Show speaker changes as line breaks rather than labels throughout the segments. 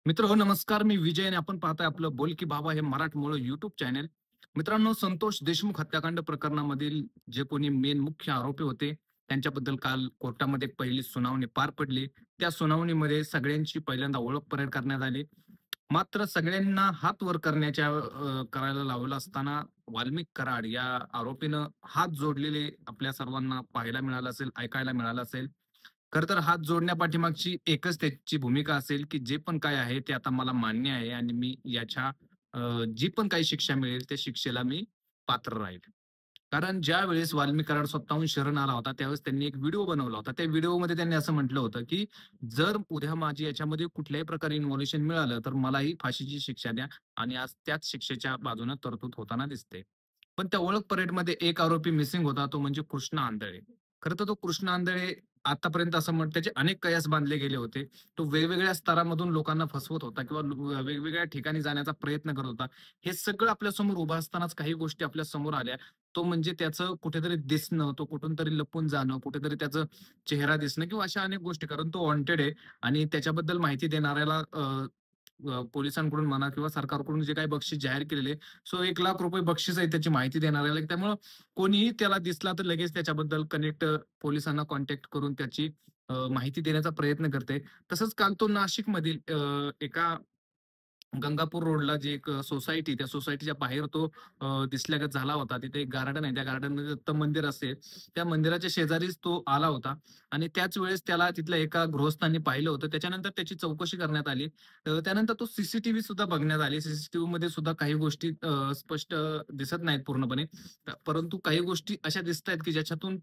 मित्र नमस्कार. मी विजय आणि आपण पाहताय आपलं बोल की बाबा हे मराठमोळं युट्यूब चॅनेल. मित्रांनो, संतोष देशमुख हत्याकांड प्रकरणामधील जे कोणी मेन मुख्य आरोपी होते, त्यांच्याबद्दल काल कोर्टामध्ये पहिली सुनावणी पार पडली. त्या सुनावणीमध्ये सगळ्यांची पहिल्यांदा ओळख परेड करण्यात आली. मात्र सगळ्यांना हात वर करायला लावलं असताना वाल्मिक कराड या आरोपीनं हात जोडलेले आपल्या सर्वांना पाहायला मिळालं असेल, ऐकायला मिळालं असेल. खरं तर हात जोडण्यापाठीमागची एकच त्याची भूमिका असेल, की जे पण काय आहे ते आता मला मान्य आहे आणि मी जी पण काही शिक्षा मिळेल त्या शिक्षेला मी पात्र राहील. कारण ज्यावेळेस वाल्मिक कराड स्वतःहून शरण आला होता, त्यावेळेस त्यांनी एक व्हिडिओ बनवला होता. त्या व्हिडिओमध्ये त्यांनी असं म्हटलं होतं, की "जर उद्या माझी याच्यामध्ये कुठल्याही प्रकारे इन्व्हॉल्युशन मिळालं, तर मलाही फाशीची शिक्षा द्या." आणि आज त्याच शिक्षेच्या बाजूने तरतूद होताना दिसते. पण त्या ओळख परेडमध्ये एक आरोपी मिसिंग होता, तो म्हणजे कृष्णा आंधळे. खरं तर तो कृष्णा आंधळे आतापर्यंत असं त्याचे अनेक कयास बांधले गेले होते. तो वेगवेगळ्या स्तरामधून लोकांना फसवत होता किंवा वेगवेगळ्या ठिकाणी जाण्याचा प्रयत्न करत होता. हे सगळं आपल्यासमोर उभं असतानाच काही गोष्टी आपल्या समोर आल्या. तो म्हणजे त्याचं कुठेतरी दिसणं, तो कुठून तरी लपून जाणं, कुठेतरी त्याचा चेहरा दिसणं किंवा अशा अनेक गोष्टी. कारण तो वॉन्टेड आहे आणि त्याच्याबद्दल माहिती देणाऱ्याला पोलिसांकडून म्हणा किंवा सरकारकडून जे काही बक्षीस जाहीर केलेले, सो ₹1,00,000 बक्षीस आहे त्याची माहिती देणाऱ्याला. त्यामुळं कोणीही त्याला दिसला तर लगेच त्याच्याबद्दल पोलिसांना कॉन्टॅक्ट करून त्याची माहिती देण्याचा प्रयत्न करते. तसंच काल तो नाशिकमधील एका गंगापूर रोडला जी एक सोसायटी, त्या सोसायटीच्या बाहेर तो दिसल्यागत झाला होता. तिथे एक गार्डन आहे. त्या गार्डनमध्ये दत्त मंदिर असेल. त्या मंदिराच्या शेजारीच तो आला होता आणि त्याच वेळेस त्याला तिथल्या एका गृहस्थांनी पाहिलं होतं. त्याच्यानंतर त्याची चौकशी करण्यात आली. त्यानंतर तो सीसीटीव्ही सुद्धा बघण्यात आली. सीसीटीव्हीमध्ये सुद्धा काही गोष्टी स्पष्ट दिसत नाहीत पूर्णपणे. परंतु काही गोष्टी अशा दिसतायत, की ज्याच्यातून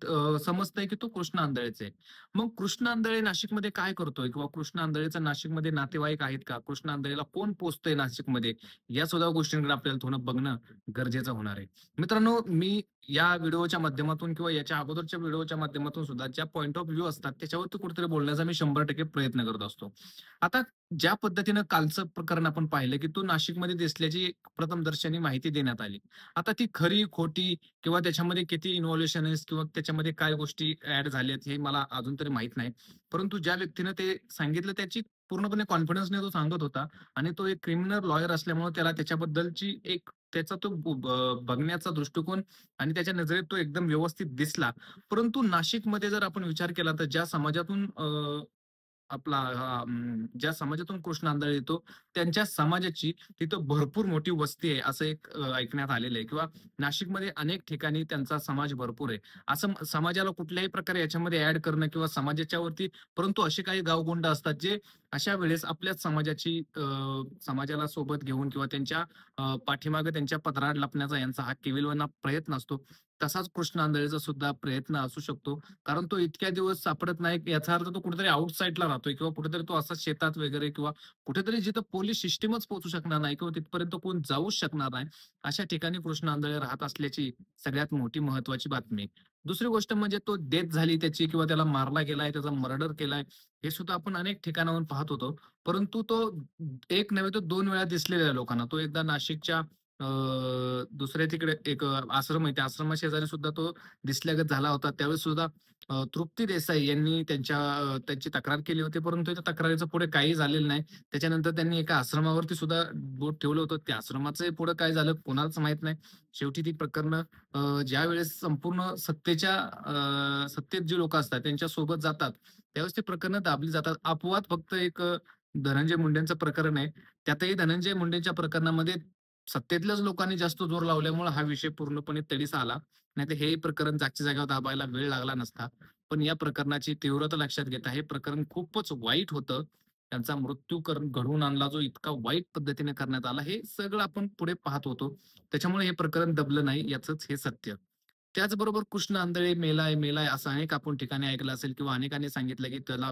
समजतंय, की तो कृष्ण आंधळेच आहे. मग कृष्ण आंधळे नाशिकमध्ये काय करतोय? किंवा कृष्ण आंधळेचा नाशिकमध्ये नातेवाईक आहेत का? कृष्ण आंधळेला कोण पोसतंय नाशिकमध्ये? या सुद्धा गोष्टींकडे आपल्याला थोडं बघणं गरजेचं होणार आहे. मित्रांनो, मी या व्हिडिओच्या माध्यमातून किंवा याच्या अगोदरच्या व्हिडिओच्या माध्यमातून सुद्धा ज्या पॉइंट ऑफ व्ह्यू असतात त्याच्यावरती कुठेतरी बोलण्याचा मी 100% प्रयत्न करत असतो. आता ज्या पद्धतीनं कालचं प्रकरण आपण पाहिलं, की तो नाशिकमध्ये दिसल्याची प्रथमदर्शनी माहिती देण्यात आली. आता ती खरी, खोटी किंवा त्याच्यामध्ये किती इन्व्हॉल्युशन आहे किंवा त्याच्यामध्ये काय गोष्टी ॲड झाल्यात हे मला अजून तरी माहीत नाही. परंतु ज्या व्यक्तीनं ते सांगितलं त्याची पूर्णपणे कॉन्फिडन्सने तो सांगत होता आणि तो एक क्रिमिनल लॉयर असल्यामुळे त्याला त्याच्याबद्दलची त्याचा तो बघण्याचा दृष्टिकोन आणि त्याच्या नजरेत तो एकदम व्यवस्थित दिसला. परंतु नाशिकमध्ये जर आपण विचार केला तर ज्या समाजातून कृष्ण आंधळे येतो, त्यांच्या समाजाची तिथं भरपूर मोठी वस्ती आहे, असं एक ऐकण्यात आलेलं आहे किंवा नाशिकमध्ये अनेक ठिकाणी त्यांचा समाज भरपूर आहे. असं समाजाला कुठल्याही प्रकारे याच्यामध्ये ॲड करणं किंवा समाजाच्या वरती परंतु असे काही गावगुंड असतात, जे अशा वेळेस आपल्याच समाजाला सोबत घेऊन किंवा त्यांच्या पाठीमागे त्यांच्या पदरात लपण्याचा यांचा हा केविलवाणा प्रयत्न असतो. तसाच कृष्ण आंधळेचा सुद्धा प्रयत्न असू शकतो. कारण तो इतक्या दिवस सापडत नाही, याचा अर्थ तो कुठेतरी आउटसाइडला राहतोय किंवा कुठेतरी तो असा शेतात वगैरे किंवा कुठेतरी जिथं पोलीस सिस्टमच पोहोचू शकणार नाही किंवा तिथपर्यंत कोण जाऊच शकणार नाही, अशा ठिकाणी कृष्ण आंधळे राहत असल्याची सगळ्यात मोठी महत्त्वाची बातमी. दुसरी गोष्ट म्हणजे तो डेथ झाली त्याची किंवा त्याला मारला गेलाय, त्याचा मर्डर केलाय, हे सुद्धा आपण अनेक ठिकाणाहून पाहत होतो. परंतु तो एक नव्हे तर 2 वेळा दिसलेला आहे लोकांना. तो एकदा नाशिकच्या दुसऱ्या तिकडे एक आश्रम आहे. त्या आश्रमाशेजारी सुद्धा तो दिसल्यागत झाला होता. त्यावेळेस सुद्धा तृप्ती देसाई यांनी त्यांची तक्रार केली होती, परंतु त्या तक्रारीचं पुढे काही झालेलं नाही. त्याच्यानंतर त्यांनी एका आश्रमावरती सुद्धा बोट ठेवलं होतं. त्या आश्रमाचं पुढे काय झालं कोणालाच माहीत नाही. शेवटी ती प्रकरणं ज्यावेळेस संपूर्ण सत्तेत जी लोकं असतात त्यांच्यासोबत जातात, त्यावेळेस ती प्रकरणं दाबली जातात. अपवाद फक्त एक धनंजय मुंडेंचं प्रकरण आहे. त्यातही धनंजय मुंडेंच्या प्रकरणामध्ये सत्तेतल्याच लोकांनी जास्त जोर लावल्यामुळे हा विषय पूर्णपणे तडीस आला. नाहीतर हे प्रकरण जागच्या जागेवर दाबायला वेळ लागला नसता. पण या प्रकरणाची तीव्रता लक्षात घेता हे प्रकरण खूपच वाईट होतं. त्यांचा मृत्यू घडवून आणला जो इतका वाईट पद्धतीने करण्यात आला, हे सगळं आपण पुढे पाहत होतो. त्याच्यामुळे हे प्रकरण दबलं नाही याचंच हे सत्य. त्याचबरोबर कृष्ण आंधळे मेलाय, मेलाय असं अनेक आपण ठिकाणी ऐकलं असेल किंवा अनेकांनी सांगितलं, की त्याला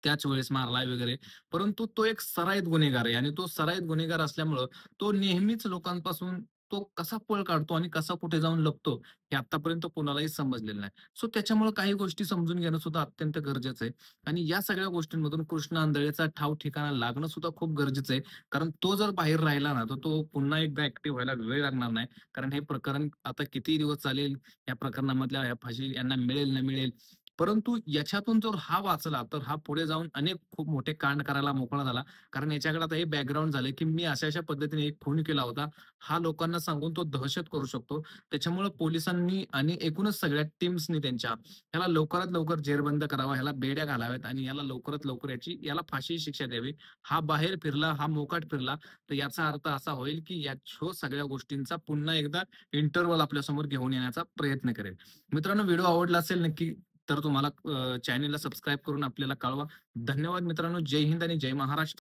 त्याच वेळेस मारलाय वगैरे. परंतु तो एक सराईत गुन्हेगार आहे आणि तो सराईत गुन्हेगार असल्यामुळं तो नेहमीच लोकांपासून तो कसा पळ काढतो आणि कसा कुठे जाऊन लपतो, हे आत्तापर्यंत कोणालाही समजलेलं नाही. सो त्याच्यामुळे काही गोष्टी समजून घेणं सुद्धा अत्यंत गरजेचं आहे आणि या सगळ्या गोष्टींमधून कृष्ण आंधळेचा ठाव ठिकाणा लागणं सुद्धा खूप गरजेचं आहे. कारण तो जर बाहेर राहिला ना, तर तो पुन्हा एकदा ॲक्टिव्ह व्हायला वेळ लागणार नाही. कारण हे प्रकरण आता किती दिवस चालेल, या प्रकरणामधल्या ह्या फाशी यांना मिळेल, न मिळेल परंतु याच्यातून जर हा वाचला, तर हा पुढे जाऊन अनेक खूप मोठे कांड करायला मोकळा झाला. कारण याच्याकडे आता हे बॅकग्राऊंड झालंय, की मी अशा-अशा पद्धतीने एक खून केला होता. हा लोकांना सांगून तो दहशत करू शकतो. त्याच्यामुळे पोलिसांनी आणि एकूणच सगळ्या टीम्सनी त्यांच्या ह्याला लवकरात लवकर जेरबंद करावा, ह्याला बेड्या घालाव्यात आणि याला लवकरात लवकर याला फाशीची शिक्षा द्यावी. हा बाहेर फिरला, हा मोकाट फिरला, तर याचा अर्थ असा होईल, की ह्यो सगळ्या गोष्टींचा पुन्हा एकदा इंटरव्हल आपल्यासमोर घेऊन येण्याचा प्रयत्न करेल. मित्रांनो, व्हिडिओ आवडला असेल नक्की तर तुम्हाला चॅनेलला सबस्क्राईब करून आपल्याला कळवा. धन्यवाद मित्रांनो. जय हिंद आणि जय महाराष्ट्र.